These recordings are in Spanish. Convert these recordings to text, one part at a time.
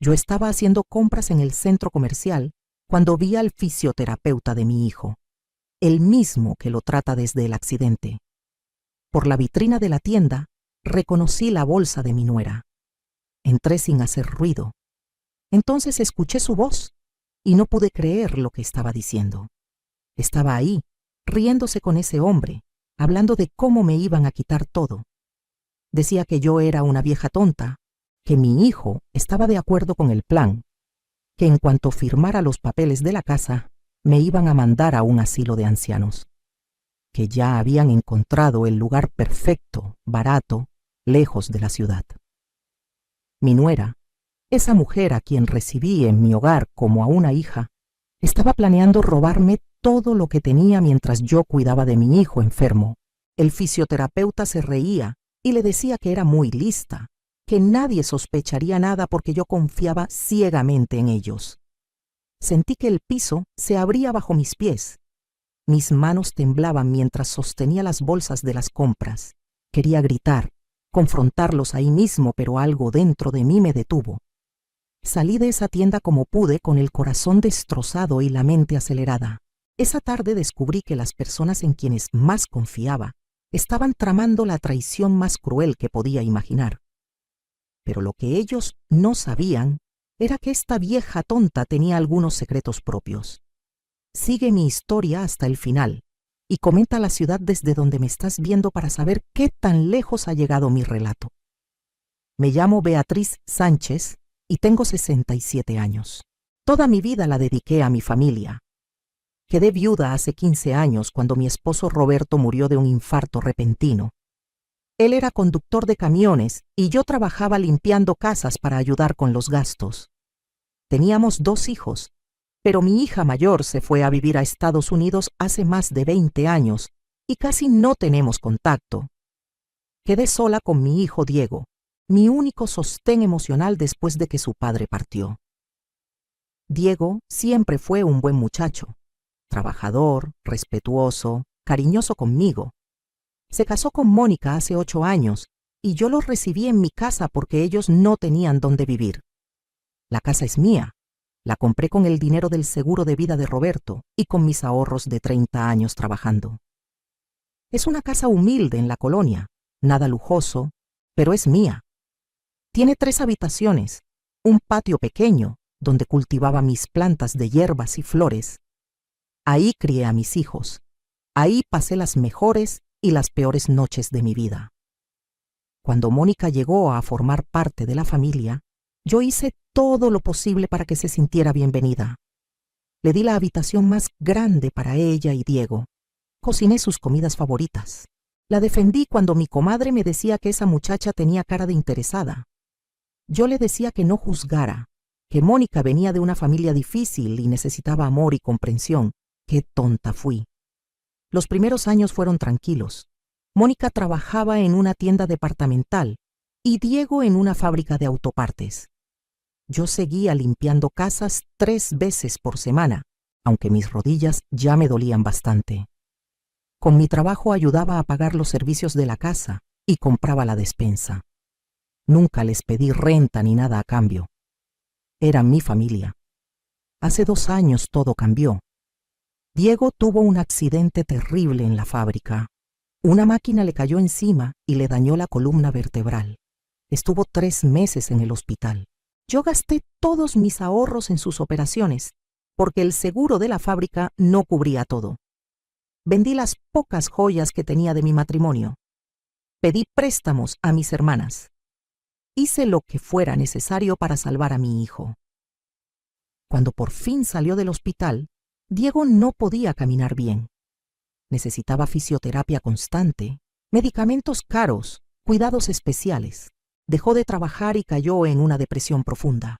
Yo estaba haciendo compras en el centro comercial cuando vi al fisioterapeuta de mi hijo, el mismo que lo trata desde el accidente. Por la vitrina de la tienda reconocí la bolsa de mi nuera. Entré sin hacer ruido. Entonces escuché su voz y no pude creer lo que estaba diciendo. Estaba ahí, riéndose con ese hombre, hablando de cómo me iban a quitar todo. Decía que yo era una vieja tonta, que mi hijo estaba de acuerdo con el plan, que en cuanto firmara los papeles de la casa, me iban a mandar a un asilo de ancianos, que ya habían encontrado el lugar perfecto, barato, lejos de la ciudad. Mi nuera, esa mujer a quien recibí en mi hogar como a una hija, estaba planeando robarme todo lo que tenía mientras yo cuidaba de mi hijo enfermo. El fisioterapeuta se reía y le decía que era muy lista, que nadie sospecharía nada porque yo confiaba ciegamente en ellos. Sentí que el piso se abría bajo mis pies. Mis manos temblaban mientras sostenía las bolsas de las compras. Quería gritar, confrontarlos ahí mismo, pero algo dentro de mí me detuvo. Salí de esa tienda como pude, con el corazón destrozado y la mente acelerada. Esa tarde descubrí que las personas en quienes más confiaba estaban tramando la traición más cruel que podía imaginar. Pero lo que ellos no sabían era que esta vieja tonta tenía algunos secretos propios. Sigue mi historia hasta el final y comenta la ciudad desde donde me estás viendo para saber qué tan lejos ha llegado mi relato. Me llamo Beatriz Sánchez y tengo 67 años. Toda mi vida la dediqué a mi familia. Quedé viuda hace 15 años cuando mi esposo Roberto murió de un infarto repentino. Él era conductor de camiones y yo trabajaba limpiando casas para ayudar con los gastos. Teníamos 2 hijos, pero mi hija mayor se fue a vivir a Estados Unidos hace más de 20 años y casi no tenemos contacto. Quedé sola con mi hijo Diego, mi único sostén emocional después de que su padre partió. Diego siempre fue un buen muchacho, trabajador, respetuoso, cariñoso conmigo. Se casó con Mónica hace 8 años y yo los recibí en mi casa porque ellos no tenían dónde vivir. La casa es mía. La compré con el dinero del seguro de vida de Roberto y con mis ahorros de 30 años trabajando. Es una casa humilde en la colonia, nada lujoso, pero es mía. Tiene 3 habitaciones, un patio pequeño donde cultivaba mis plantas de hierbas y flores. Ahí crié a mis hijos. Ahí pasé las mejores y las peores noches de mi vida. Cuando Mónica llegó a formar parte de la familia, yo hice todo lo posible para que se sintiera bienvenida. Le di la habitación más grande para ella y Diego. Cociné sus comidas favoritas. La defendí cuando mi comadre me decía que esa muchacha tenía cara de interesada. Yo le decía que no juzgara, que Mónica venía de una familia difícil y necesitaba amor y comprensión. Qué tonta fui. Los primeros años fueron tranquilos. Mónica trabajaba en una tienda departamental y Diego en una fábrica de autopartes. Yo seguía limpiando casas 3 veces por semana, aunque mis rodillas ya me dolían bastante. Con mi trabajo ayudaba a pagar los servicios de la casa y compraba la despensa. Nunca les pedí renta ni nada a cambio. Era mi familia. Hace 2 años todo cambió. Diego tuvo un accidente terrible en la fábrica. Una máquina le cayó encima y le dañó la columna vertebral. Estuvo 3 meses en el hospital. Yo gasté todos mis ahorros en sus operaciones, porque el seguro de la fábrica no cubría todo. Vendí las pocas joyas que tenía de mi matrimonio. Pedí préstamos a mis hermanas. Hice lo que fuera necesario para salvar a mi hijo. Cuando por fin salió del hospital, Diego no podía caminar bien. Necesitaba fisioterapia constante, medicamentos caros, cuidados especiales. Dejó de trabajar y cayó en una depresión profunda.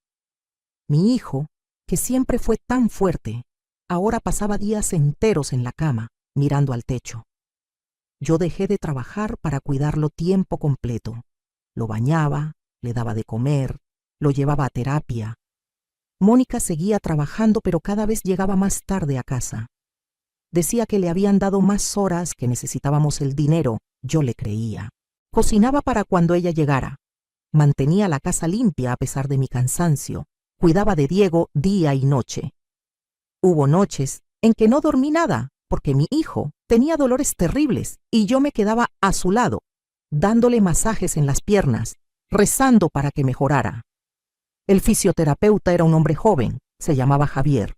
Mi hijo, que siempre fue tan fuerte, ahora pasaba días enteros en la cama, mirando al techo. Yo dejé de trabajar para cuidarlo tiempo completo. Lo bañaba, le daba de comer, lo llevaba a terapia. Mónica seguía trabajando, pero cada vez llegaba más tarde a casa. Decía que le habían dado más horas, que necesitábamos el dinero. Yo le creía. Cocinaba para cuando ella llegara. Mantenía la casa limpia a pesar de mi cansancio. Cuidaba de Diego día y noche. Hubo noches en que no dormí nada porque mi hijo tenía dolores terribles y yo me quedaba a su lado, dándole masajes en las piernas, rezando para que mejorara. El fisioterapeuta era un hombre joven, se llamaba Javier.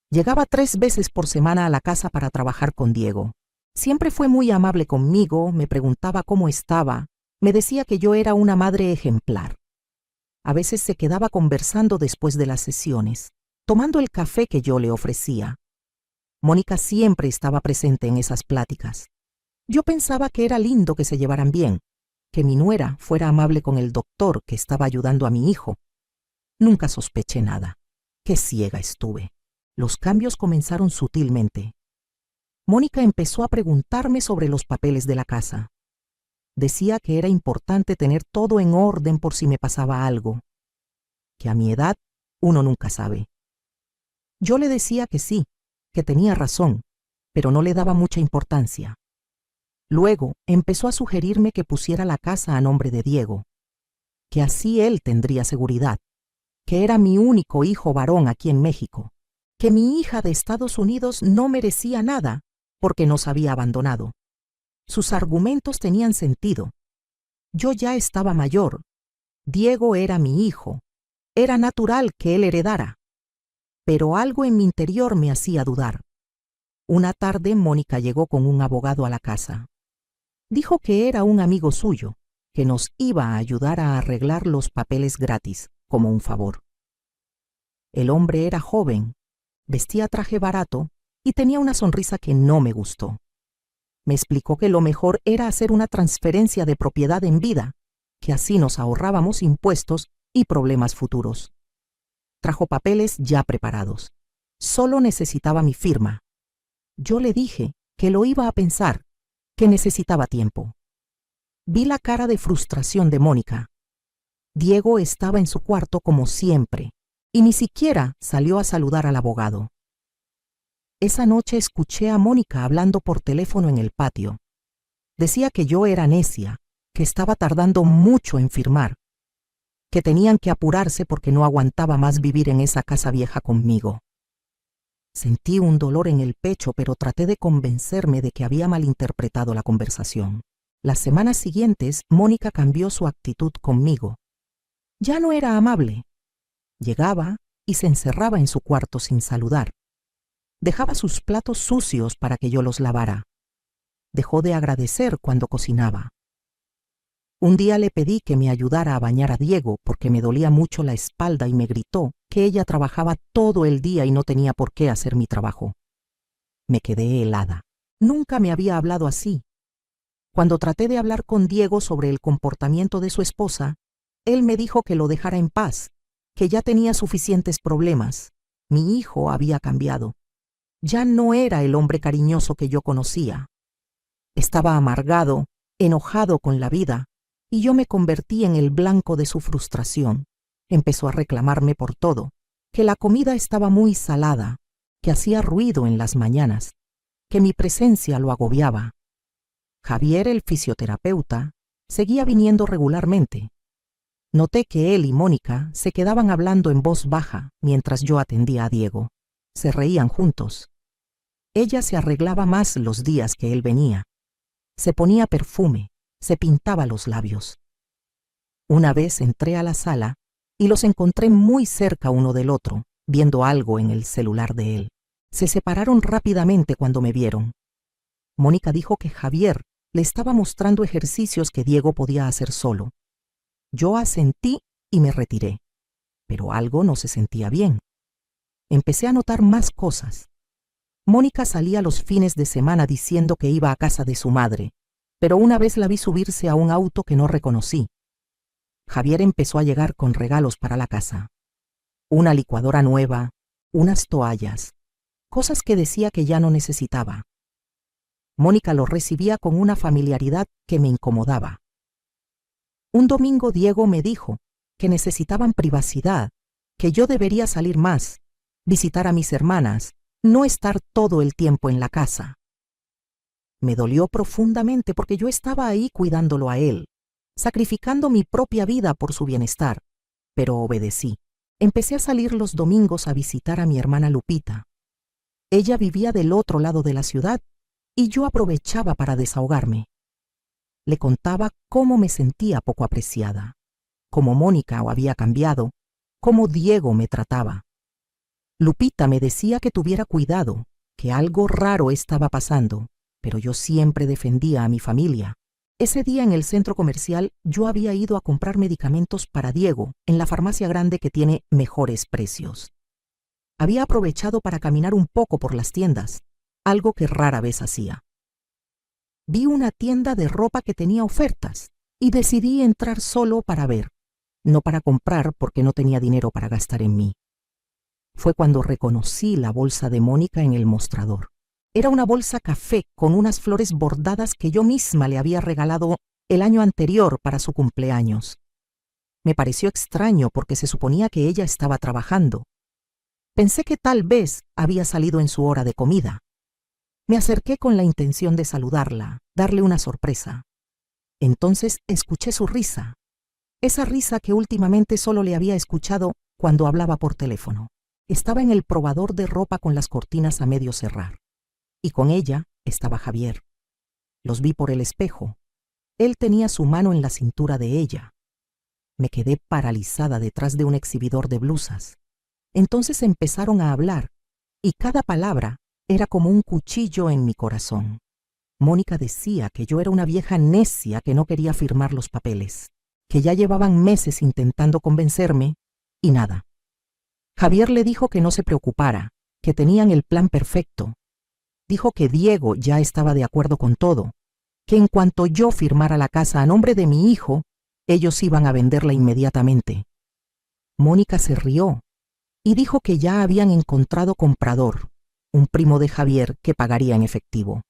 Llegaba 3 veces por semana a la casa para trabajar con Diego. Siempre fue muy amable conmigo, me preguntaba cómo estaba, me decía que yo era una madre ejemplar. A veces se quedaba conversando después de las sesiones, tomando el café que yo le ofrecía. Mónica siempre estaba presente en esas pláticas. Yo pensaba que era lindo que se llevaran bien, que mi nuera fuera amable con el doctor que estaba ayudando a mi hijo. Nunca sospeché nada. Qué ciega estuve. Los cambios comenzaron sutilmente. Mónica empezó a preguntarme sobre los papeles de la casa. Decía que era importante tener todo en orden por si me pasaba algo. Que a mi edad uno nunca sabe. Yo le decía que sí, que tenía razón, pero no le daba mucha importancia. Luego empezó a sugerirme que pusiera la casa a nombre de Diego, que así él tendría seguridad, que era mi único hijo varón aquí en México, que mi hija de Estados Unidos no merecía nada porque nos había abandonado. Sus argumentos tenían sentido. Yo ya estaba mayor. Diego era mi hijo. Era natural que él heredara. Pero algo en mi interior me hacía dudar. Una tarde Mónica llegó con un abogado a la casa. Dijo que era un amigo suyo, que nos iba a ayudar a arreglar los papeles gratis, como un favor. El hombre era joven, vestía traje barato y tenía una sonrisa que no me gustó. Me explicó que lo mejor era hacer una transferencia de propiedad en vida, que así nos ahorrábamos impuestos y problemas futuros. Trajo papeles ya preparados. Solo necesitaba mi firma. Yo le dije que lo iba a pensar, que necesitaba tiempo. Vi la cara de frustración de Mónica. Diego estaba en su cuarto como siempre, y ni siquiera salió a saludar al abogado. Esa noche escuché a Mónica hablando por teléfono en el patio. Decía que yo era necia, que estaba tardando mucho en firmar, que tenían que apurarse porque no aguantaba más vivir en esa casa vieja conmigo. Sentí un dolor en el pecho, pero traté de convencerme de que había malinterpretado la conversación. Las semanas siguientes, Mónica cambió su actitud conmigo. Ya no era amable. Llegaba y se encerraba en su cuarto sin saludar. Dejaba sus platos sucios para que yo los lavara. Dejó de agradecer cuando cocinaba. Un día le pedí que me ayudara a bañar a Diego porque me dolía mucho la espalda y me gritó que ella trabajaba todo el día y no tenía por qué hacer mi trabajo. Me quedé helada. Nunca me había hablado así. Cuando traté de hablar con Diego sobre el comportamiento de su esposa, él me dijo que lo dejara en paz, que ya tenía suficientes problemas. Mi hijo había cambiado. Ya no era el hombre cariñoso que yo conocía. Estaba amargado, enojado con la vida, y yo me convertí en el blanco de su frustración. Empezó a reclamarme por todo, que la comida estaba muy salada, que hacía ruido en las mañanas, que mi presencia lo agobiaba. Javier, el fisioterapeuta, seguía viniendo regularmente. Noté que él y Mónica se quedaban hablando en voz baja mientras yo atendía a Diego. Se reían juntos. Ella se arreglaba más los días que él venía. Se ponía perfume, se pintaba los labios. Una vez entré a la sala y los encontré muy cerca uno del otro, viendo algo en el celular de él. Se separaron rápidamente cuando me vieron. Mónica dijo que Javier le estaba mostrando ejercicios que Diego podía hacer solo. Yo asentí y me retiré, pero algo no se sentía bien. Empecé a notar más cosas. Mónica salía los fines de semana diciendo que iba a casa de su madre, pero una vez la vi subirse a un auto que no reconocí. Javier empezó a llegar con regalos para la casa. Una licuadora nueva, unas toallas, cosas que decía que ya no necesitaba. Mónica lo recibía con una familiaridad que me incomodaba. Un domingo Diego me dijo que necesitaban privacidad, que yo debería salir más, visitar a mis hermanas, no estar todo el tiempo en la casa. Me dolió profundamente porque yo estaba ahí cuidándolo a él, sacrificando mi propia vida por su bienestar, pero obedecí. Empecé a salir los domingos a visitar a mi hermana Lupita. Ella vivía del otro lado de la ciudad y yo aprovechaba para desahogarme. Le contaba cómo me sentía poco apreciada, cómo Mónica había cambiado, cómo Diego me trataba. Lupita me decía que tuviera cuidado, que algo raro estaba pasando, pero yo siempre defendía a mi familia. Ese día en el centro comercial yo había ido a comprar medicamentos para Diego en la farmacia grande que tiene mejores precios. Había aprovechado para caminar un poco por las tiendas, algo que rara vez hacía. Vi una tienda de ropa que tenía ofertas y decidí entrar solo para ver, no para comprar porque no tenía dinero para gastar en mí. Fue cuando reconocí la bolsa de Mónica en el mostrador. Era una bolsa café con unas flores bordadas que yo misma le había regalado el año anterior para su cumpleaños. Me pareció extraño porque se suponía que ella estaba trabajando. Pensé que tal vez había salido en su hora de comida. Me acerqué con la intención de saludarla, darle una sorpresa. Entonces escuché su risa, esa risa que últimamente solo le había escuchado cuando hablaba por teléfono. Estaba en el probador de ropa con las cortinas a medio cerrar. Y con ella estaba Javier. Los vi por el espejo. Él tenía su mano en la cintura de ella. Me quedé paralizada detrás de un exhibidor de blusas. Entonces empezaron a hablar, y cada palabra era como un cuchillo en mi corazón. Mónica decía que yo era una vieja necia que no quería firmar los papeles, que ya llevaban meses intentando convencerme, y nada. Javier le dijo que no se preocupara, que tenían el plan perfecto. Dijo que Diego ya estaba de acuerdo con todo, que en cuanto yo firmara la casa a nombre de mi hijo, ellos iban a venderla inmediatamente. Mónica se rió y dijo que ya habían encontrado comprador, un primo de Javier que pagaría en efectivo.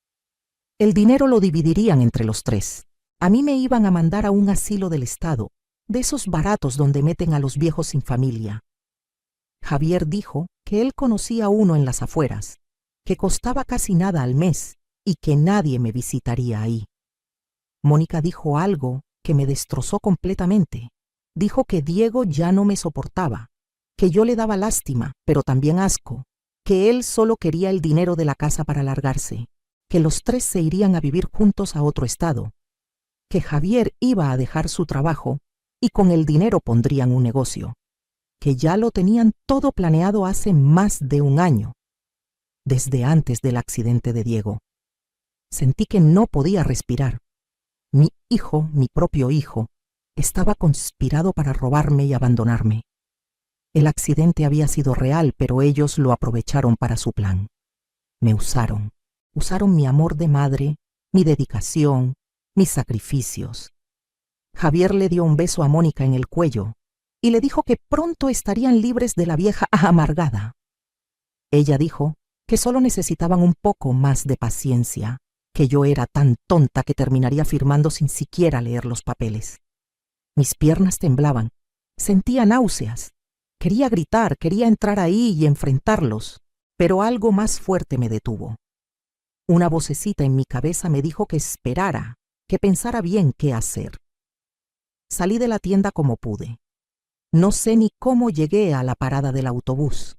El dinero lo dividirían entre los tres. A mí me iban a mandar a un asilo del Estado, de esos baratos donde meten a los viejos sin familia. Javier dijo que él conocía uno en las afueras, que costaba casi nada al mes y que nadie me visitaría ahí. Mónica dijo algo que me destrozó completamente. Dijo que Diego ya no me soportaba, que yo le daba lástima, pero también asco, que él solo quería el dinero de la casa para largarse, que los tres se irían a vivir juntos a otro estado, que Javier iba a dejar su trabajo y con el dinero pondrían un negocio, que ya lo tenían todo planeado hace más de un año, desde antes del accidente de Diego. Sentí que no podía respirar. Mi hijo, mi propio hijo, estaba conspirado para robarme y abandonarme. El accidente había sido real, pero ellos lo aprovecharon para su plan. Me usaron. Usaron mi amor de madre, mi dedicación, mis sacrificios. Javier le dio un beso a Mónica en el cuello y le dijo que pronto estarían libres de la vieja amargada. Ella dijo que solo necesitaban un poco más de paciencia, que yo era tan tonta que terminaría firmando sin siquiera leer los papeles. Mis piernas temblaban, sentía náuseas. Quería gritar, quería entrar ahí y enfrentarlos, pero algo más fuerte me detuvo. Una vocecita en mi cabeza me dijo que esperara, que pensara bien qué hacer. Salí de la tienda como pude. No sé ni cómo llegué a la parada del autobús.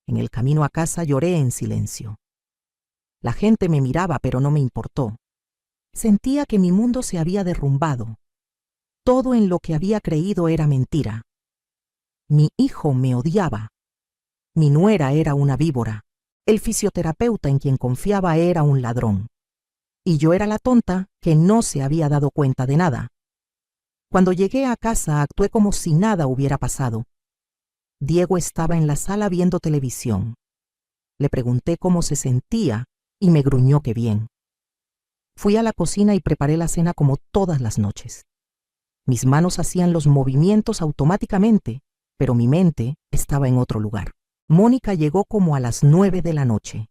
En el camino a casa lloré en silencio. La gente me miraba, pero no me importó. Sentía que mi mundo se había derrumbado. Todo en lo que había creído era mentira. Mi hijo me odiaba. Mi nuera era una víbora. El fisioterapeuta en quien confiaba era un ladrón. Y yo era la tonta que no se había dado cuenta de nada. Cuando llegué a casa actué como si nada hubiera pasado. Diego estaba en la sala viendo televisión. Le pregunté cómo se sentía y me gruñó que bien. Fui a la cocina y preparé la cena como todas las noches. Mis manos hacían los movimientos automáticamente, pero mi mente estaba en otro lugar. Mónica llegó como a las 9 de la noche.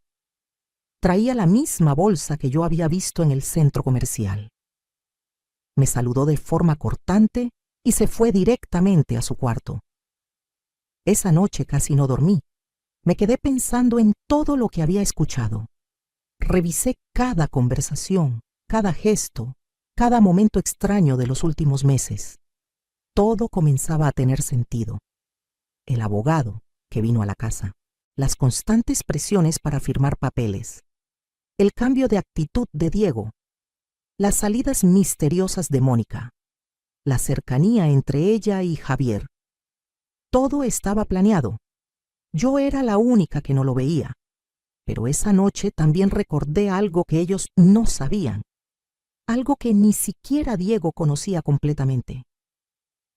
Traía la misma bolsa que yo había visto en el centro comercial. Me saludó de forma cortante y se fue directamente a su cuarto. Esa noche casi no dormí. Me quedé pensando en todo lo que había escuchado. Revisé cada conversación, cada gesto, cada momento extraño de los últimos meses. Todo comenzaba a tener sentido. El abogado que vino a la casa, las constantes presiones para firmar papeles, el cambio de actitud de Diego, las salidas misteriosas de Mónica, la cercanía entre ella y Javier. Todo estaba planeado. Yo era la única que no lo veía, pero esa noche también recordé algo que ellos no sabían, algo que ni siquiera Diego conocía completamente.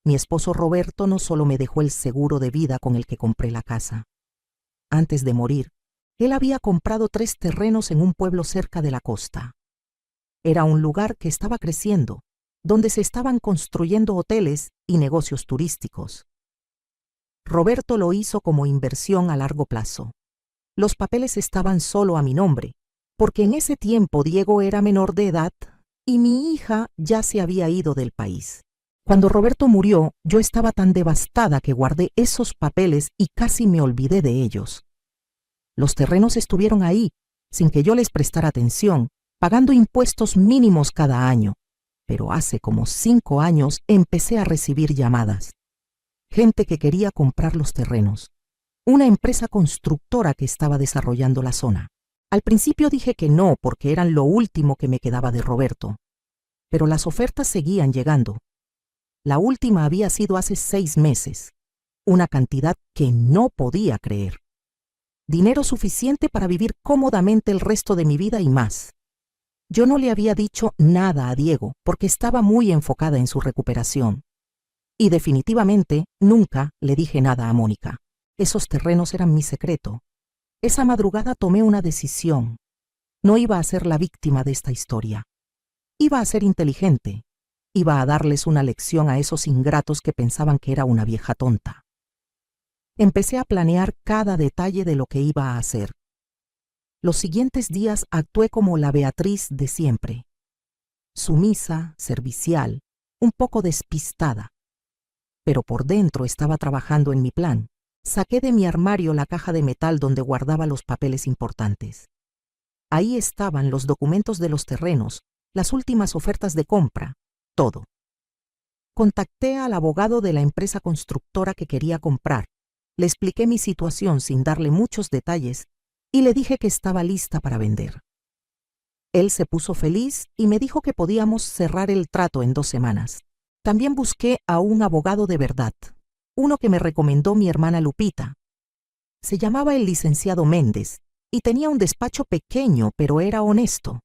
Mi esposo Roberto no solo me dejó el seguro de vida con el que compré la casa. Antes de morir, él había comprado 3 terrenos en un pueblo cerca de la costa. Era un lugar que estaba creciendo, donde se estaban construyendo hoteles y negocios turísticos. Roberto lo hizo como inversión a largo plazo. Los papeles estaban solo a mi nombre, porque en ese tiempo Diego era menor de edad y mi hija ya se había ido del país. Cuando Roberto murió, yo estaba tan devastada que guardé esos papeles y casi me olvidé de ellos. Los terrenos estuvieron ahí, sin que yo les prestara atención, pagando impuestos mínimos cada año. Pero hace como 5 años empecé a recibir llamadas. Gente que quería comprar los terrenos. Una empresa constructora que estaba desarrollando la zona. Al principio dije que no, porque eran lo último que me quedaba de Roberto. Pero las ofertas seguían llegando. La última había sido hace 6 meses, una cantidad que no podía creer. Dinero suficiente para vivir cómodamente el resto de mi vida y más. Yo no le había dicho nada a Diego porque estaba muy enfocada en su recuperación. Y definitivamente nunca le dije nada a Mónica. Esos terrenos eran mi secreto. Esa madrugada tomé una decisión. No iba a ser la víctima de esta historia. Iba a ser inteligente. Iba a darles una lección a esos ingratos que pensaban que era una vieja tonta. Empecé a planear cada detalle de lo que iba a hacer. Los siguientes días actué como la Beatriz de siempre. Sumisa, servicial, un poco despistada. Pero por dentro estaba trabajando en mi plan. Saqué de mi armario la caja de metal donde guardaba los papeles importantes. Ahí estaban los documentos de los terrenos, las últimas ofertas de compra, todo. Contacté al abogado de la empresa constructora que quería comprar. Le expliqué mi situación sin darle muchos detalles y le dije que estaba lista para vender. Él se puso feliz y me dijo que podíamos cerrar el trato en 2 semanas. También busqué a un abogado de verdad, uno que me recomendó mi hermana Lupita. Se llamaba el licenciado Méndez y tenía un despacho pequeño, pero era honesto.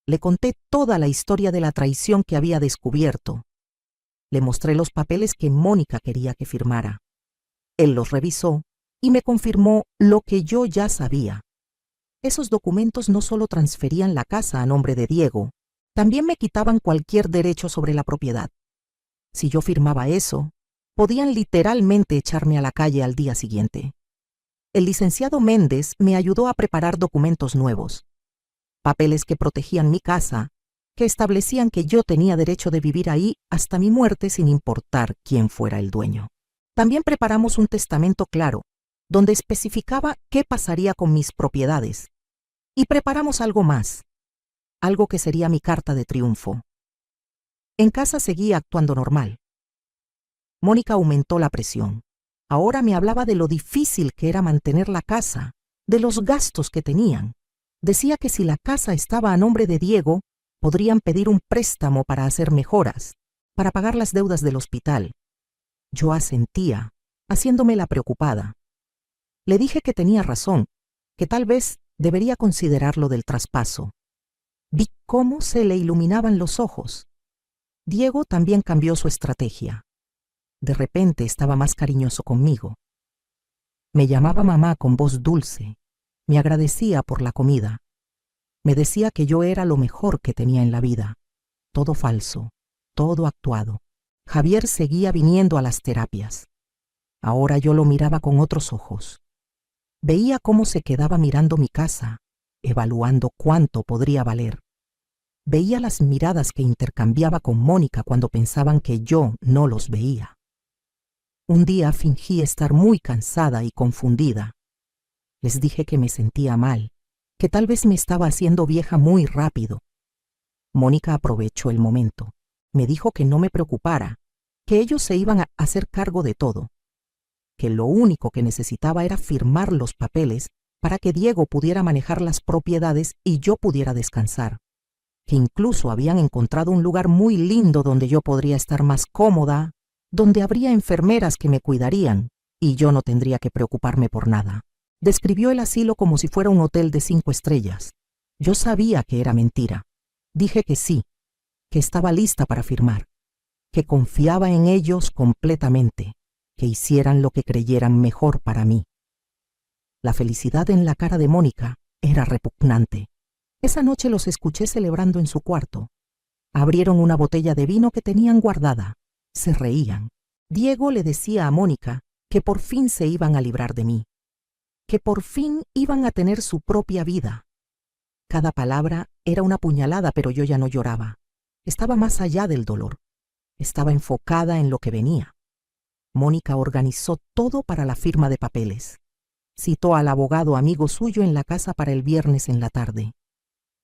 Le conté toda la historia de la traición que había descubierto. Le mostré los papeles que Mónica quería que firmara. Él los revisó y me confirmó lo que yo ya sabía. Esos documentos no solo transferían la casa a nombre de Diego, también me quitaban cualquier derecho sobre la propiedad. Si yo firmaba eso, podían literalmente echarme a la calle al día siguiente. El licenciado Méndez me ayudó a preparar documentos nuevos. Papeles que protegían mi casa, que establecían que yo tenía derecho de vivir ahí hasta mi muerte sin importar quién fuera el dueño. También preparamos un testamento claro, donde especificaba qué pasaría con mis propiedades. Y preparamos algo más, algo que sería mi carta de triunfo. En casa seguía actuando normal. Mónica aumentó la presión. Ahora me hablaba de lo difícil que era mantener la casa, de los gastos que tenían. Decía que si la casa estaba a nombre de Diego, podrían pedir un préstamo para hacer mejoras, para pagar las deudas del hospital. Yo asentía, haciéndome la preocupada. Le dije que tenía razón, que tal vez debería considerar lo del traspaso. Vi cómo se le iluminaban los ojos. Diego también cambió su estrategia. De repente estaba más cariñoso conmigo. Me llamaba mamá con voz dulce. Me agradecía por la comida. Me decía que yo era lo mejor que tenía en la vida. Todo falso, todo actuado. Javier seguía viniendo a las terapias. Ahora yo lo miraba con otros ojos. Veía cómo se quedaba mirando mi casa, evaluando cuánto podría valer. Veía las miradas que intercambiaba con Mónica cuando pensaban que yo no los veía. Un día fingí estar muy cansada y confundida. Les dije que me sentía mal, que tal vez me estaba haciendo vieja muy rápido. Mónica aprovechó el momento. Me dijo que no me preocupara, que ellos se iban a hacer cargo de todo, que lo único que necesitaba era firmar los papeles para que Diego pudiera manejar las propiedades y yo pudiera descansar, que incluso habían encontrado un lugar muy lindo donde yo podría estar más cómoda, donde habría enfermeras que me cuidarían y yo no tendría que preocuparme por nada. Describió el asilo como si fuera un hotel de 5 estrellas. Yo sabía que era mentira. Dije que sí, que estaba lista para firmar, que confiaba en ellos completamente, que hicieran lo que creyeran mejor para mí. La felicidad en la cara de Mónica era repugnante. Esa noche los escuché celebrando en su cuarto. Abrieron una botella de vino que tenían guardada. Se reían. Diego le decía a Mónica que por fin se iban a librar de mí, que por fin iban a tener su propia vida. Cada palabra era una puñalada, pero yo ya no lloraba. Estaba más allá del dolor. Estaba enfocada en lo que venía. Mónica organizó todo para la firma de papeles. Citó al abogado amigo suyo en la casa para el viernes en la tarde.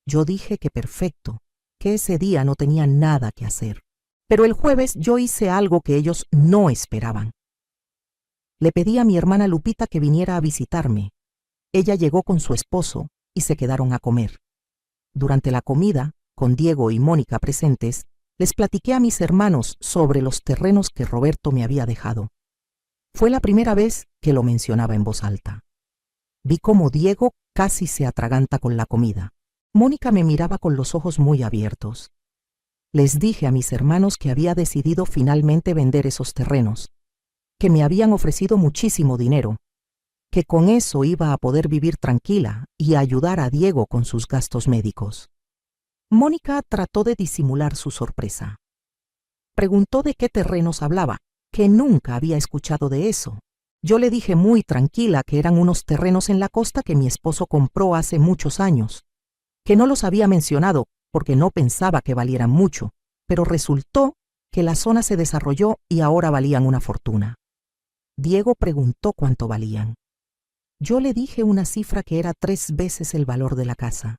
Yo dije que perfecto, que ese día no tenía nada que hacer. Pero el jueves yo hice algo que ellos no esperaban. Le pedí a mi hermana Lupita que viniera a visitarme. Ella llegó con su esposo y se quedaron a comer. Durante la comida, con Diego y Mónica presentes, les platiqué a mis hermanos sobre los terrenos que Roberto me había dejado. Fue la primera vez que lo mencionaba en voz alta. Vi cómo Diego casi se atraganta con la comida. Mónica me miraba con los ojos muy abiertos. Les dije a mis hermanos que había decidido finalmente vender esos terrenos, que me habían ofrecido muchísimo dinero, que con eso iba a poder vivir tranquila y ayudar a Diego con sus gastos médicos. Mónica trató de disimular su sorpresa. Preguntó de qué terrenos hablaba, que nunca había escuchado de eso. Yo le dije muy tranquila que eran unos terrenos en la costa que mi esposo compró hace muchos años, que no los había mencionado porque no pensaba que valieran mucho, pero resultó que la zona se desarrolló y ahora valían una fortuna. Diego preguntó cuánto valían. Yo le dije una cifra que era 3 veces el valor de la casa.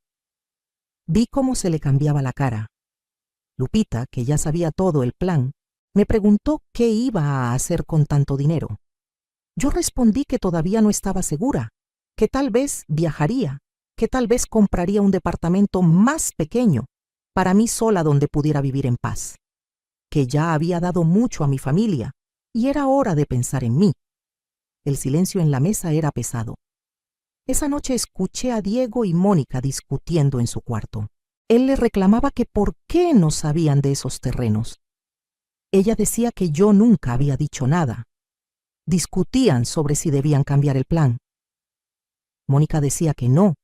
Vi cómo se le cambiaba la cara. Lupita, que ya sabía todo el plan, me preguntó qué iba a hacer con tanto dinero. Yo respondí que todavía no estaba segura, que tal vez viajaría, que tal vez compraría un departamento más pequeño para mí sola donde pudiera vivir en paz, que ya había dado mucho a mi familia y era hora de pensar en mí. El silencio en la mesa era pesado. Esa noche escuché a Diego y Mónica discutiendo en su cuarto. Él le reclamaba que por qué no sabían de esos terrenos. Ella decía que yo nunca había dicho nada. Discutían sobre si debían cambiar el plan. Mónica decía que no,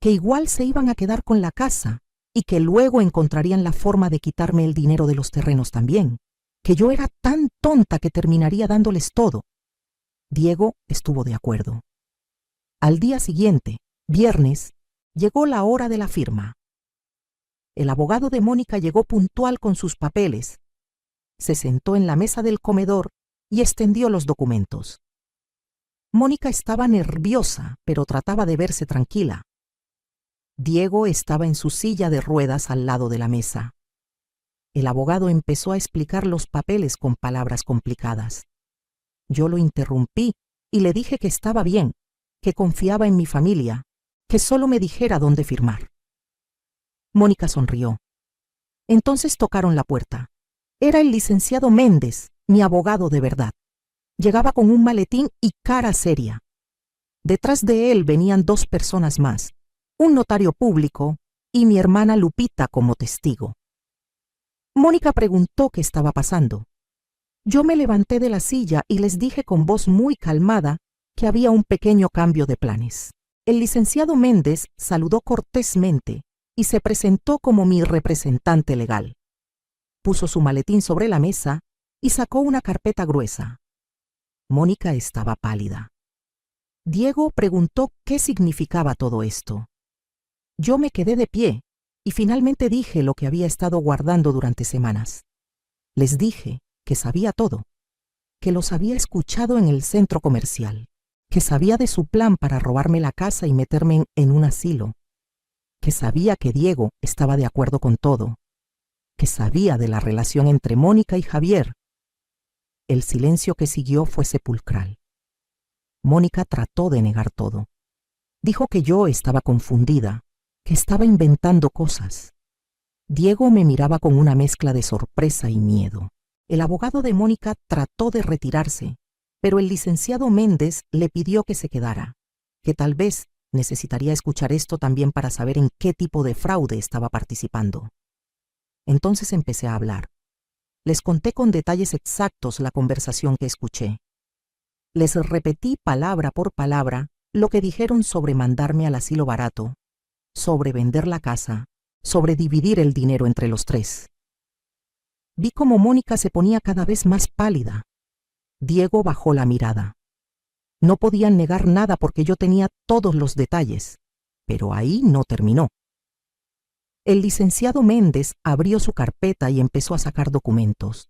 que igual se iban a quedar con la casa y que luego encontrarían la forma de quitarme el dinero de los terrenos también, que yo era tan tonta que terminaría dándoles todo. Diego estuvo de acuerdo. Al día siguiente, viernes, llegó la hora de la firma. El abogado de Mónica llegó puntual con sus papeles. Se sentó en la mesa del comedor y extendió los documentos. Mónica estaba nerviosa, pero trataba de verse tranquila. Diego estaba en su silla de ruedas al lado de la mesa. El abogado empezó a explicar los papeles con palabras complicadas. Yo lo interrumpí y le dije que estaba bien, que confiaba en mi familia, que solo me dijera dónde firmar. Mónica sonrió. Entonces tocaron la puerta. Era el licenciado Méndez, mi abogado de verdad. Llegaba con un maletín y cara seria. Detrás de él venían 2 personas más, un notario público y mi hermana Lupita como testigo. Mónica preguntó qué estaba pasando. Yo me levanté de la silla y les dije con voz muy calmada que había un pequeño cambio de planes. El licenciado Méndez saludó cortésmente y se presentó como mi representante legal. Puso su maletín sobre la mesa y sacó una carpeta gruesa. Mónica estaba pálida. Diego preguntó qué significaba todo esto. Yo me quedé de pie y finalmente dije lo que había estado guardando durante semanas. Les dije que sabía todo, que los había escuchado en el centro comercial, que sabía de su plan para robarme la casa y meterme en un asilo, que sabía que Diego estaba de acuerdo con todo, que sabía de la relación entre Mónica y Javier. El silencio que siguió fue sepulcral. Mónica trató de negar todo. Dijo que yo estaba confundida, que estaba inventando cosas. Diego me miraba con una mezcla de sorpresa y miedo. El abogado de Mónica trató de retirarse, pero el licenciado Méndez le pidió que se quedara, que tal vez necesitaría escuchar esto también para saber en qué tipo de fraude estaba participando. Entonces empecé a hablar. Les conté con detalles exactos la conversación que escuché. Les repetí palabra por palabra lo que dijeron sobre mandarme al asilo barato, sobre vender la casa, sobre dividir el dinero entre los tres. Vi cómo Mónica se ponía cada vez más pálida. Diego bajó la mirada. No podían negar nada porque yo tenía todos los detalles, pero ahí no terminó. El licenciado Méndez abrió su carpeta y empezó a sacar documentos.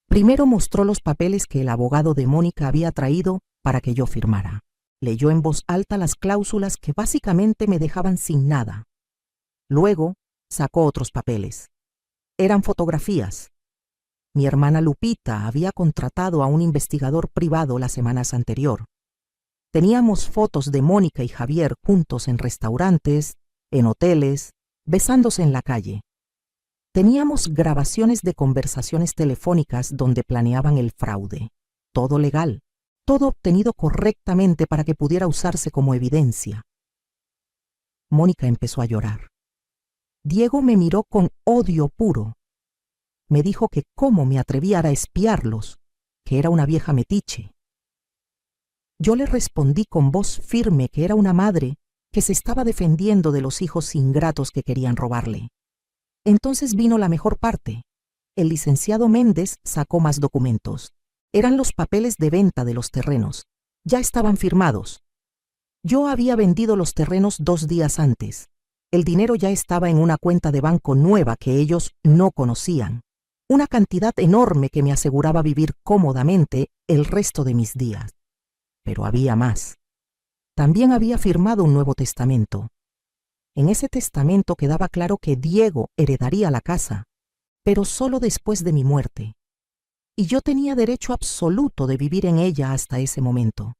Primero mostró los papeles que el abogado de Mónica había traído para que yo firmara. Leyó en voz alta las cláusulas que básicamente me dejaban sin nada. Luego sacó otros papeles. Eran fotografías. Mi hermana Lupita había contratado a un investigador privado las semanas anteriores. Teníamos fotos de Mónica y Javier juntos en restaurantes, en hoteles, besándose en la calle. Teníamos grabaciones de conversaciones telefónicas donde planeaban el fraude. Todo legal, todo obtenido correctamente para que pudiera usarse como evidencia. Mónica empezó a llorar. Diego me miró con odio puro. Me dijo que cómo me atrevía a espiarlos, que era una vieja metiche. Yo le respondí con voz firme que era una madre que se estaba defendiendo de los hijos ingratos que querían robarle. Entonces vino la mejor parte. El licenciado Méndez sacó más documentos. Eran los papeles de venta de los terrenos. Ya estaban firmados. Yo había vendido los terrenos 2 días antes. El dinero ya estaba en una cuenta de banco nueva que ellos no conocían. Una cantidad enorme que me aseguraba vivir cómodamente el resto de mis días. Pero había más. También había firmado un nuevo testamento. En ese testamento quedaba claro que Diego heredaría la casa, pero solo después de mi muerte. Y yo tenía derecho absoluto de vivir en ella hasta ese momento.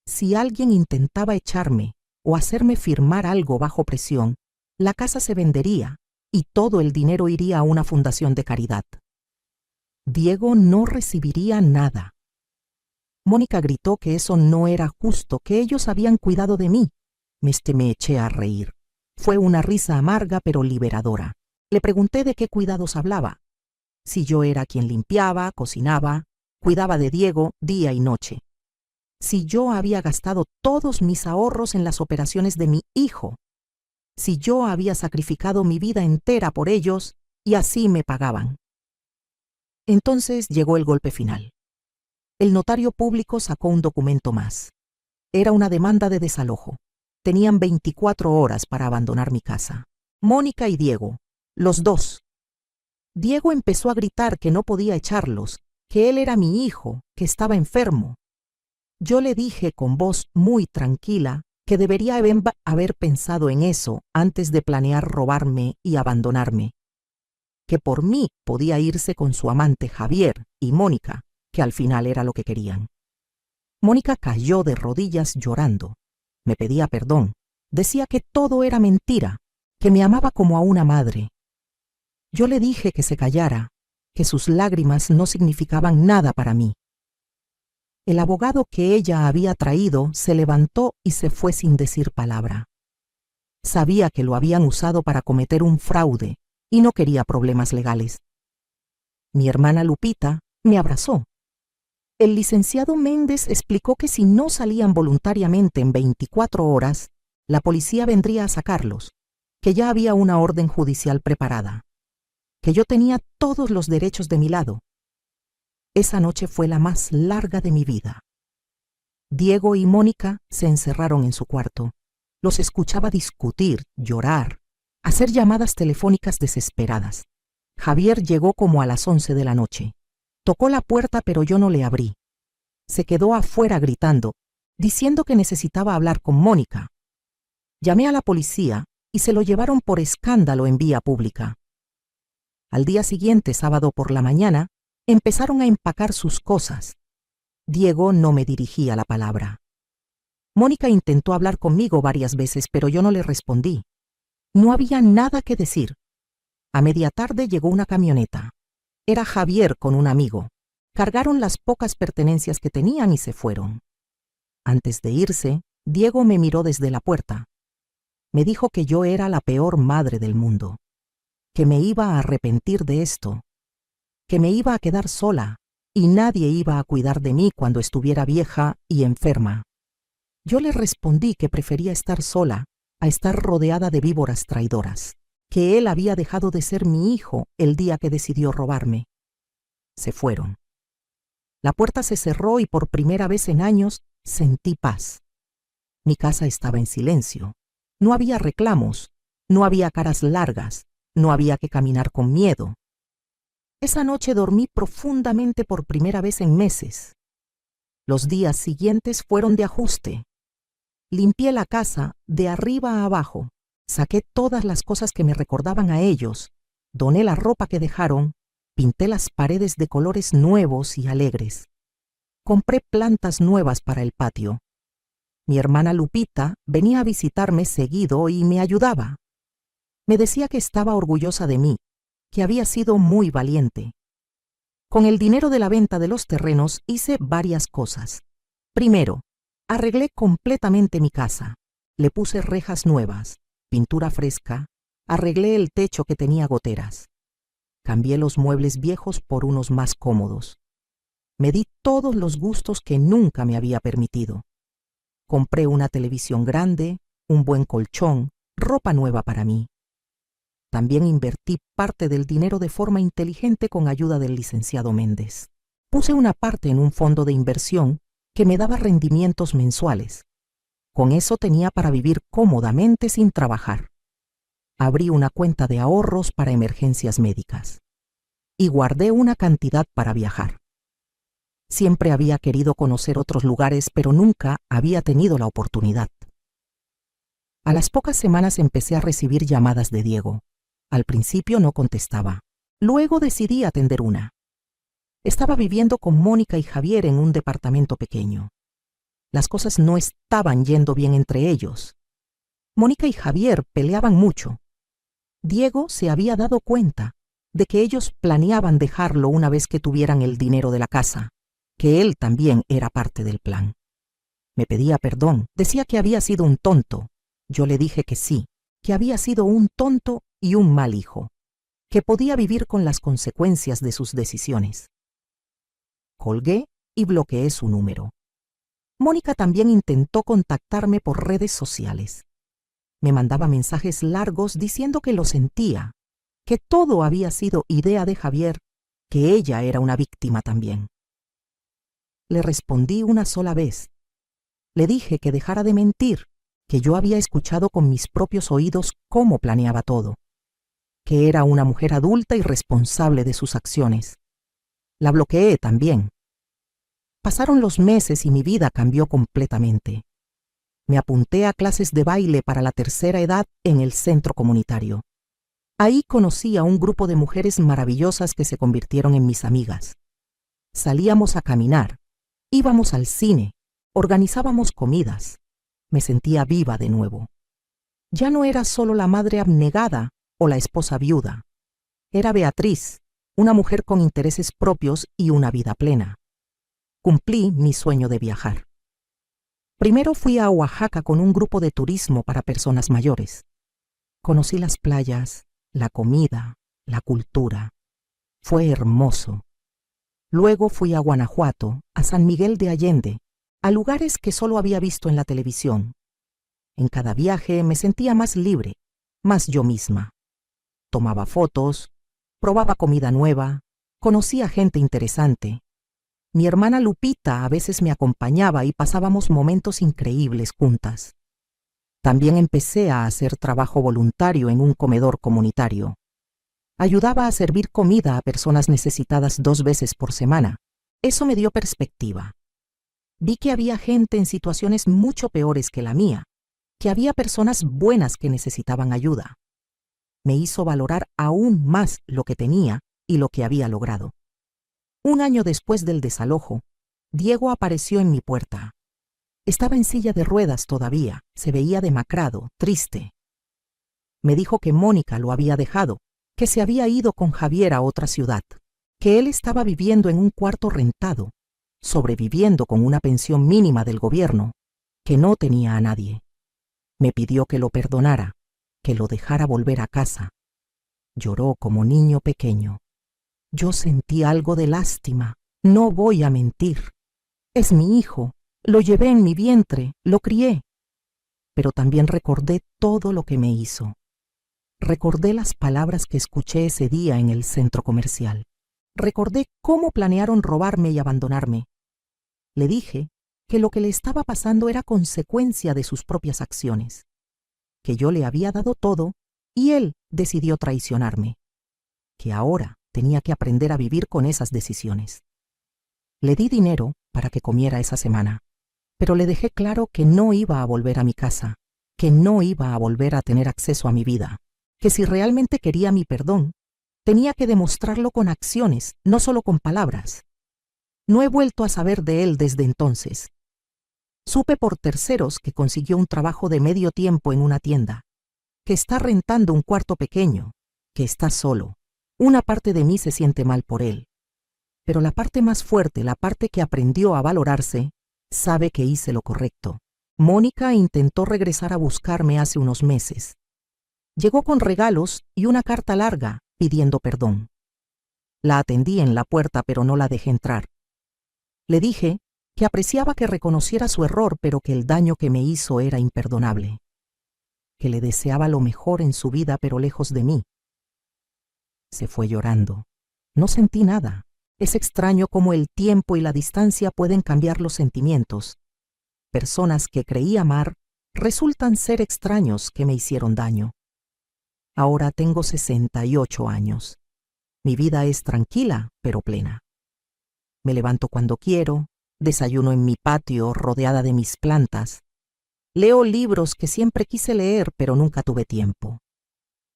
Si alguien intentaba echarme o hacerme firmar algo bajo presión, la casa se vendería y todo el dinero iría a una fundación de caridad. Diego no recibiría nada. Mónica gritó que eso no era justo, que ellos habían cuidado de mí. Me eché a reír. Fue una risa amarga pero liberadora. Le pregunté de qué cuidados hablaba. Si yo era quien limpiaba, cocinaba, cuidaba de Diego día y noche. Si yo había gastado todos mis ahorros en las operaciones de mi hijo. Si yo había sacrificado mi vida entera por ellos y así me pagaban. Entonces llegó el golpe final. El notario público sacó un documento más. Era una demanda de desalojo. Tenían 24 horas para abandonar mi casa. Mónica y Diego, los dos. Diego empezó a gritar que no podía echarlos, que él era mi hijo, que estaba enfermo. Yo le dije con voz muy tranquila que debería haber pensado en eso antes de planear robarme y abandonarme. Que por mí podía irse con su amante Javier y Mónica, que al final era lo que querían. Mónica cayó de rodillas llorando. Me pedía perdón. Decía que todo era mentira, que me amaba como a una madre. Yo le dije que se callara, que sus lágrimas no significaban nada para mí. El abogado que ella había traído se levantó y se fue sin decir palabra. Sabía que lo habían usado para cometer un fraude y no quería problemas legales. Mi hermana Lupita me abrazó. El licenciado Méndez explicó que si no salían voluntariamente en 24 horas, la policía vendría a sacarlos, que ya había una orden judicial preparada, que yo tenía todos los derechos de mi lado. Esa noche fue la más larga de mi vida. Diego y Mónica se encerraron en su cuarto. Los escuchaba discutir, llorar, hacer llamadas telefónicas desesperadas. Javier llegó como a las 11 de la noche. Tocó la puerta pero yo no le abrí. Se quedó afuera gritando, diciendo que necesitaba hablar con Mónica. Llamé a la policía y se lo llevaron por escándalo en vía pública. Al día siguiente, sábado por la mañana, empezaron a empacar sus cosas. Diego no me dirigía la palabra. Mónica intentó hablar conmigo varias veces, pero yo no le respondí. No había nada que decir. A media tarde llegó una camioneta. Era Javier con un amigo. Cargaron las pocas pertenencias que tenían y se fueron. Antes de irse, Diego me miró desde la puerta. Me dijo que yo era la peor madre del mundo, que me iba a arrepentir de esto, que me iba a quedar sola y nadie iba a cuidar de mí cuando estuviera vieja y enferma. Yo le respondí que prefería estar sola a estar rodeada de víboras traidoras, que él había dejado de ser mi hijo el día que decidió robarme. Se fueron. La puerta se cerró y por primera vez en años sentí paz. Mi casa estaba en silencio. No había reclamos, no había caras largas, no había que caminar con miedo. Esa noche dormí profundamente por primera vez en meses. Los días siguientes fueron de ajuste. Limpié la casa de arriba a abajo, saqué todas las cosas que me recordaban a ellos, doné la ropa que dejaron, pinté las paredes de colores nuevos y alegres. Compré plantas nuevas para el patio. Mi hermana Lupita venía a visitarme seguido y me ayudaba. Me decía que estaba orgullosa de mí, que había sido muy valiente. Con el dinero de la venta de los terrenos hice varias cosas. Primero, arreglé completamente mi casa. Le puse rejas nuevas, pintura fresca, arreglé el techo que tenía goteras. Cambié los muebles viejos por unos más cómodos. Me di todos los gustos que nunca me había permitido. Compré una televisión grande, un buen colchón, ropa nueva para mí. También invertí parte del dinero de forma inteligente con ayuda del licenciado Méndez. Puse una parte en un fondo de inversión que me daba rendimientos mensuales. Con eso tenía para vivir cómodamente sin trabajar. Abrí una cuenta de ahorros para emergencias médicas. Y guardé una cantidad para viajar. Siempre había querido conocer otros lugares, pero nunca había tenido la oportunidad. A las pocas semanas empecé a recibir llamadas de Diego. Al principio no contestaba. Luego decidí atender una. Estaba viviendo con Mónica y Javier en un departamento pequeño. Las cosas no estaban yendo bien entre ellos. Mónica y Javier peleaban mucho. Diego se había dado cuenta de que ellos planeaban dejarlo una vez que tuvieran el dinero de la casa, que él también era parte del plan. Me pedía perdón, decía que había sido un tonto. Yo le dije que sí, que había sido un tonto y un mal hijo, que podía vivir con las consecuencias de sus decisiones. Colgué y bloqueé su número. Mónica también intentó contactarme por redes sociales. Me mandaba mensajes largos diciendo que lo sentía, que todo había sido idea de Javier, que ella era una víctima también. Le respondí una sola vez. Le dije que dejara de mentir, que yo había escuchado con mis propios oídos cómo planeaba todo, que era una mujer adulta y responsable de sus acciones. La bloqueé también. Pasaron los meses y mi vida cambió completamente. Me apunté a clases de baile para la tercera edad en el centro comunitario. Ahí conocí a un grupo de mujeres maravillosas que se convirtieron en mis amigas. Salíamos a caminar, íbamos al cine, organizábamos comidas. Me sentía viva de nuevo. Ya no era solo la madre abnegada o la esposa viuda. Era Beatriz, una mujer con intereses propios y una vida plena. Cumplí mi sueño de viajar. Primero fui a Oaxaca con un grupo de turismo para personas mayores. Conocí las playas, la comida, la cultura. Fue hermoso. Luego fui a Guanajuato, a San Miguel de Allende, a lugares que solo había visto en la televisión. En cada viaje me sentía más libre, más yo misma. Tomaba fotos, probaba comida nueva, conocía gente interesante. Mi hermana Lupita a veces me acompañaba y pasábamos momentos increíbles juntas. También empecé a hacer trabajo voluntario en un comedor comunitario. Ayudaba a servir comida a personas necesitadas 2 veces por semana. Eso me dio perspectiva. Vi que había gente en situaciones mucho peores que la mía, que había personas buenas que necesitaban ayuda. Me hizo valorar aún más lo que tenía y lo que había logrado. Un año después del desalojo, Diego apareció en mi puerta. Estaba en silla de ruedas todavía, se veía demacrado, triste. Me dijo que Mónica lo había dejado, que se había ido con Javier a otra ciudad, que él estaba viviendo en un cuarto rentado, sobreviviendo con una pensión mínima del gobierno, que no tenía a nadie. Me pidió que lo perdonara, que lo dejara volver a casa. Lloró como niño pequeño. Yo sentí algo de lástima, no voy a mentir. Es mi hijo, lo llevé en mi vientre, lo crié. Pero también recordé todo lo que me hizo. Recordé las palabras que escuché ese día en el centro comercial. Recordé cómo planearon robarme y abandonarme. Le dije que lo que le estaba pasando era consecuencia de sus propias acciones, que yo le había dado todo y él decidió traicionarme, que ahora tenía que aprender a vivir con esas decisiones. Le di dinero para que comiera esa semana, pero le dejé claro que no iba a volver a mi casa, que no iba a volver a tener acceso a mi vida, que si realmente quería mi perdón, tenía que demostrarlo con acciones, no solo con palabras. No he vuelto a saber de él desde entonces. Supe por terceros que consiguió un trabajo de medio tiempo en una tienda, que está rentando un cuarto pequeño, que está solo. Una parte de mí se siente mal por él. Pero la parte más fuerte, la parte que aprendió a valorarse, sabe que hice lo correcto. Mónica intentó regresar a buscarme hace unos meses. Llegó con regalos y una carta larga pidiendo perdón. La atendí en la puerta, pero no la dejé entrar. Le dije que apreciaba que reconociera su error, pero que el daño que me hizo era imperdonable. Que le deseaba lo mejor en su vida, pero lejos de mí. Se fue llorando. No sentí nada. Es extraño cómo el tiempo y la distancia pueden cambiar los sentimientos. Personas que creí amar resultan ser extraños que me hicieron daño. Ahora tengo 68 años. Mi vida es tranquila, pero plena. Me levanto cuando quiero, desayuno en mi patio rodeada de mis plantas. Leo libros que siempre quise leer, pero nunca tuve tiempo.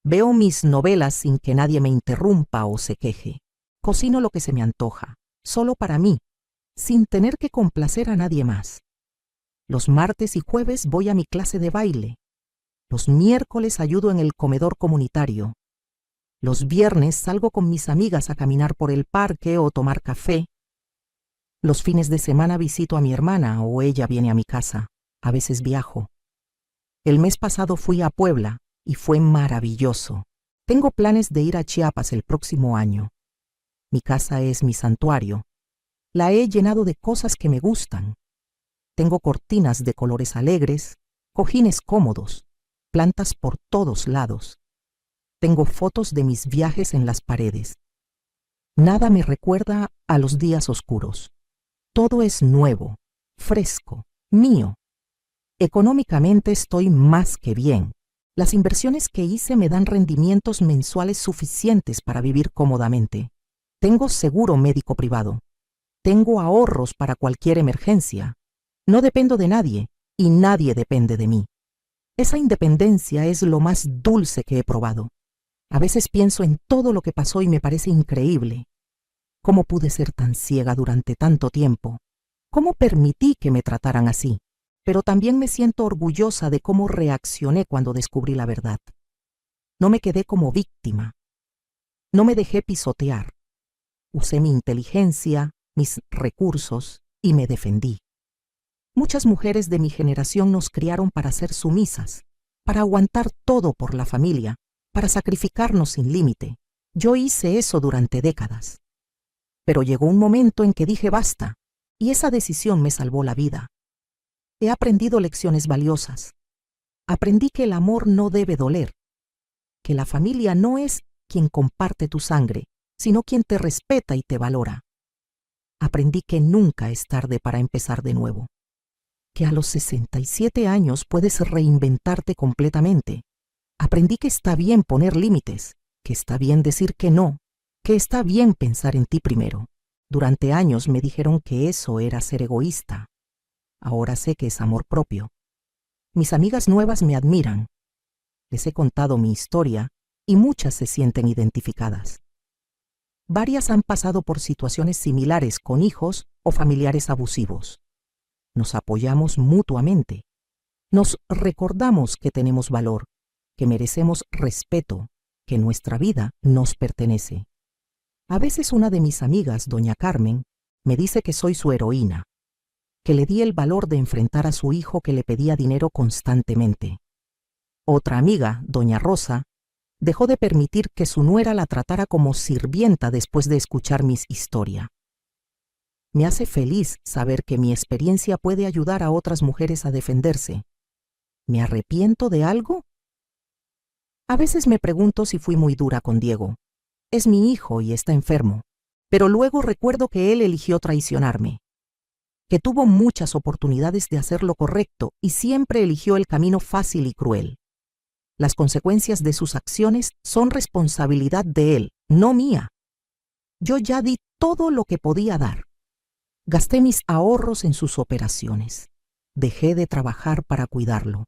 Veo mis novelas sin que nadie me interrumpa o se queje. Cocino lo que se me antoja, solo para mí, sin tener que complacer a nadie más. Los martes y jueves voy a mi clase de baile. Los miércoles ayudo en el comedor comunitario. Los viernes salgo con mis amigas a caminar por el parque o tomar café. Los fines de semana visito a mi hermana o ella viene a mi casa. A veces viajo. El mes pasado fui a Puebla y fue maravilloso. Tengo planes de ir a Chiapas el próximo año. Mi casa es mi santuario. La he llenado de cosas que me gustan. Tengo cortinas de colores alegres, cojines cómodos, plantas por todos lados. Tengo fotos de mis viajes en las paredes. Nada me recuerda a los días oscuros. Todo es nuevo, fresco, mío. Económicamente estoy más que bien. Las inversiones que hice me dan rendimientos mensuales suficientes para vivir cómodamente. Tengo seguro médico privado. Tengo ahorros para cualquier emergencia. No dependo de nadie y nadie depende de mí. Esa independencia es lo más dulce que he probado. A veces pienso en todo lo que pasó y me parece increíble. ¿Cómo pude ser tan ciega durante tanto tiempo? ¿Cómo permití que me trataran así? Pero también me siento orgullosa de cómo reaccioné cuando descubrí la verdad. No me quedé como víctima. No me dejé pisotear. Usé mi inteligencia, mis recursos y me defendí. Muchas mujeres de mi generación nos criaron para ser sumisas, para aguantar todo por la familia, para sacrificarnos sin límite. Yo hice eso durante décadas. Pero llegó un momento en que dije basta, y esa decisión me salvó la vida. He aprendido lecciones valiosas. Aprendí que el amor no debe doler, que la familia no es quien comparte tu sangre, sino quien te respeta y te valora. Aprendí que nunca es tarde para empezar de nuevo, que a los 67 años puedes reinventarte completamente. Aprendí que está bien poner límites, que está bien decir que no, que está bien pensar en ti primero. Durante años me dijeron que eso era ser egoísta. Ahora sé que es amor propio. Mis amigas nuevas me admiran. Les he contado mi historia y muchas se sienten identificadas. Varias han pasado por situaciones similares con hijos o familiares abusivos. Nos apoyamos mutuamente. Nos recordamos que tenemos valor, que merecemos respeto, que nuestra vida nos pertenece. A veces una de mis amigas, doña Carmen, me dice que soy su heroína, que le di el valor de enfrentar a su hijo que le pedía dinero constantemente. Otra amiga, doña Rosa, dejó de permitir que su nuera la tratara como sirvienta después de escuchar mis historias. Me hace feliz saber que mi experiencia puede ayudar a otras mujeres a defenderse. ¿Me arrepiento de algo? A veces me pregunto si fui muy dura con Diego. Es mi hijo y está enfermo, pero luego recuerdo que él eligió traicionarme, que tuvo muchas oportunidades de hacer lo correcto y siempre eligió el camino fácil y cruel. Las consecuencias de sus acciones son responsabilidad de él, no mía. Yo ya di todo lo que podía dar. Gasté mis ahorros en sus operaciones. Dejé de trabajar para cuidarlo.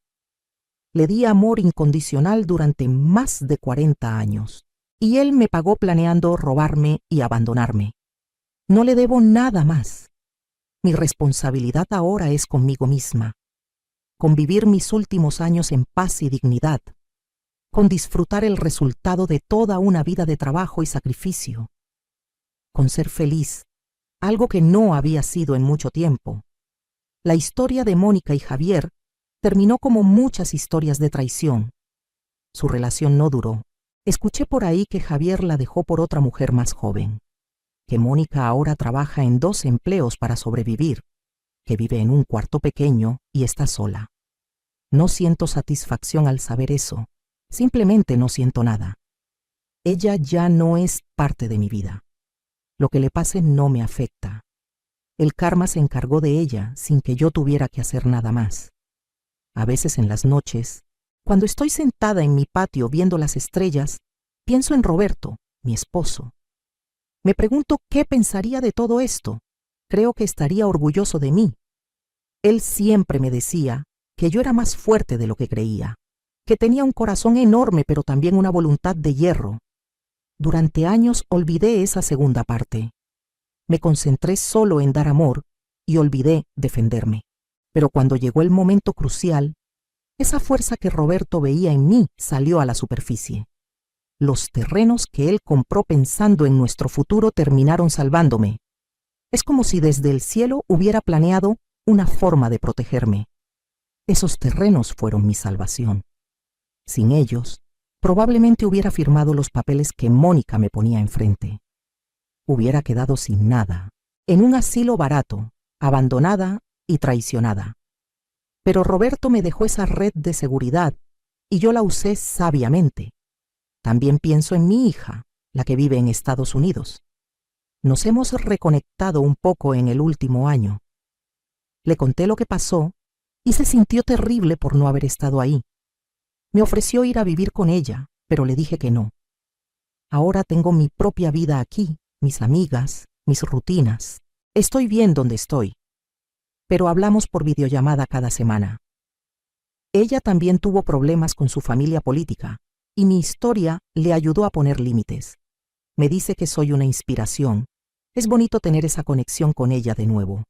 Le di amor incondicional durante más de 40 años, y él me pagó planeando robarme y abandonarme. No le debo nada más. Mi responsabilidad ahora es conmigo misma, con vivir mis últimos años en paz y dignidad, con disfrutar el resultado de toda una vida de trabajo y sacrificio, con ser feliz, algo que no había sido en mucho tiempo. La historia de Mónica y Javier terminó como muchas historias de traición. Su relación no duró. Escuché por ahí que Javier la dejó por otra mujer más joven, que Mónica ahora trabaja en 2 empleos para sobrevivir, que vive en un cuarto pequeño y está sola. No siento satisfacción al saber eso. Simplemente no siento nada. Ella ya no es parte de mi vida. Lo que le pase no me afecta. El karma se encargó de ella sin que yo tuviera que hacer nada más. A veces en las noches, cuando estoy sentada en mi patio viendo las estrellas, pienso en Roberto, mi esposo. Me pregunto qué pensaría de todo esto. Creo que estaría orgulloso de mí. Él siempre me decía que yo era más fuerte de lo que creía, que tenía un corazón enorme pero también una voluntad de hierro. Durante años olvidé esa segunda parte. Me concentré solo en dar amor y olvidé defenderme. Pero cuando llegó el momento crucial, esa fuerza que Roberto veía en mí salió a la superficie. Los terrenos que él compró pensando en nuestro futuro terminaron salvándome. Es como si desde el cielo hubiera planeado una forma de protegerme. Esos terrenos fueron mi salvación. Sin ellos, probablemente hubiera firmado los papeles que Mónica me ponía enfrente. Hubiera quedado sin nada, en un asilo barato, abandonada y traicionada. Pero Roberto me dejó esa red de seguridad y yo la usé sabiamente. También pienso en mi hija, la que vive en Estados Unidos. Nos hemos reconectado un poco en el último año. Le conté lo que pasó y se sintió terrible por no haber estado ahí. Me ofreció ir a vivir con ella, pero le dije que no. Ahora tengo mi propia vida aquí, mis amigas, mis rutinas. Estoy bien donde estoy, pero hablamos por videollamada cada semana. Ella también tuvo problemas con su familia política, y mi historia le ayudó a poner límites. Me dice que soy una inspiración. Es bonito tener esa conexión con ella de nuevo.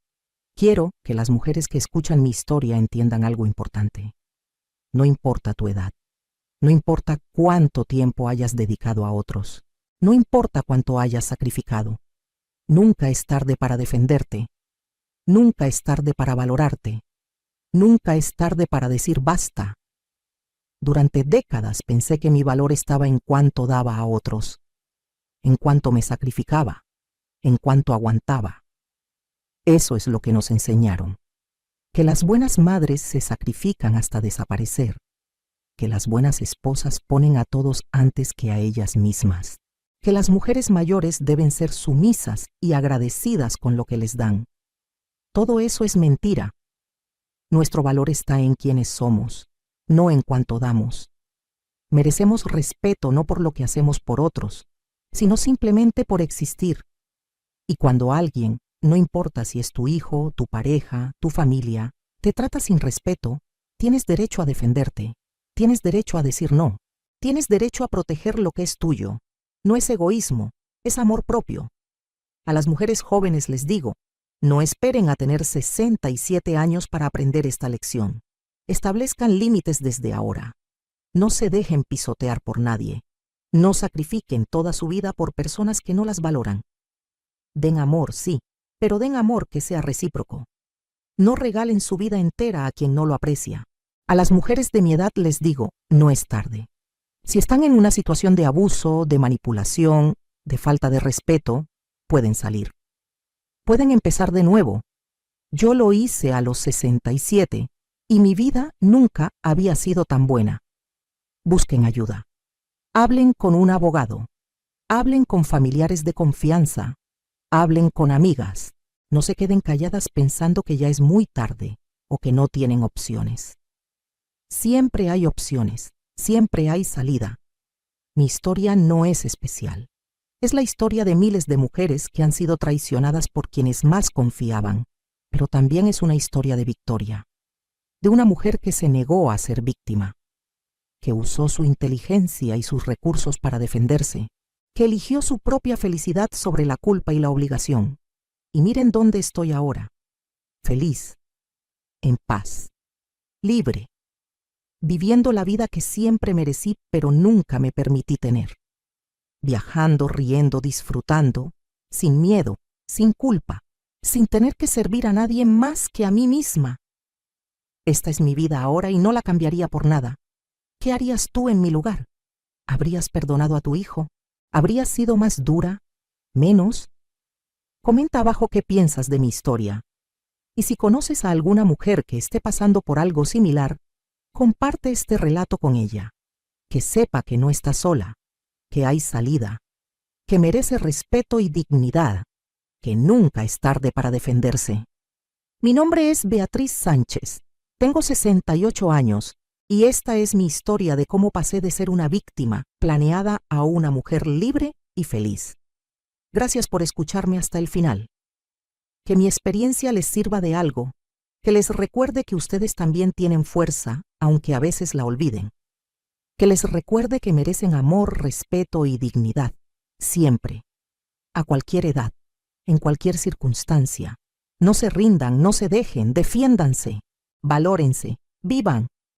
Quiero que las mujeres que escuchan mi historia entiendan algo importante. No importa tu edad, no importa cuánto tiempo hayas dedicado a otros, no importa cuánto hayas sacrificado. Nunca es tarde para defenderte, nunca es tarde para valorarte, nunca es tarde para decir basta. Durante décadas pensé que mi valor estaba en cuánto daba a otros, en cuánto me sacrificaba, en cuánto aguantaba. Eso es lo que nos enseñaron. Que las buenas madres se sacrifican hasta desaparecer, que las buenas esposas ponen a todos antes que a ellas mismas, que las mujeres mayores deben ser sumisas y agradecidas con lo que les dan. Todo eso es mentira. Nuestro valor está en quienes somos, no en cuánto damos. Merecemos respeto no por lo que hacemos por otros, sino simplemente por existir. Y cuando alguien, no importa si es tu hijo, tu pareja, tu familia, te trata sin respeto, tienes derecho a defenderte, tienes derecho a decir no. Tienes derecho a proteger lo que es tuyo. No es egoísmo, es amor propio. A las mujeres jóvenes les digo, no esperen a tener 67 años para aprender esta lección. Establezcan límites desde ahora. No se dejen pisotear por nadie. No sacrifiquen toda su vida por personas que no las valoran. Den amor, sí, pero den amor que sea recíproco. No regalen su vida entera a quien no lo aprecia. A las mujeres de mi edad les digo, no es tarde. Si están en una situación de abuso, de manipulación, de falta de respeto, pueden salir. Pueden empezar de nuevo. Yo lo hice a los 67 y mi vida nunca había sido tan buena. Busquen ayuda. Hablen con un abogado. Hablen con familiares de confianza. Hablen con amigas. No se queden calladas pensando que ya es muy tarde o que no tienen opciones. Siempre hay opciones, siempre hay salida. Mi historia no es especial. Es la historia de miles de mujeres que han sido traicionadas por quienes más confiaban, pero también es una historia de victoria. De una mujer que se negó a ser víctima, que usó su inteligencia y sus recursos para defenderse, que eligió su propia felicidad sobre la culpa y la obligación. Y miren dónde estoy ahora, feliz, en paz, libre, viviendo la vida que siempre merecí pero nunca me permití tener. Viajando, riendo, disfrutando, sin miedo, sin culpa, sin tener que servir a nadie más que a mí misma. Esta es mi vida ahora y no la cambiaría por nada. ¿Qué harías tú en mi lugar? ¿Habrías perdonado a tu hijo? ¿Habrías sido más dura? ¿Menos? Comenta abajo qué piensas de mi historia. Y si conoces a alguna mujer que esté pasando por algo similar, comparte este relato con ella. Que sepa que no está sola, que hay salida, que merece respeto y dignidad, que nunca es tarde para defenderse. Mi nombre es Beatriz Sánchez. Tengo 68 años y esta es mi historia de cómo pasé de ser una víctima planeada a una mujer libre y feliz. Gracias por escucharme hasta el final. Que mi experiencia les sirva de algo, que les recuerde que ustedes también tienen fuerza, aunque a veces la olviden. Que les recuerde que merecen amor, respeto y dignidad, siempre, a cualquier edad, en cualquier circunstancia. No se rindan, no se dejen, defiéndanse, valórense, vivan,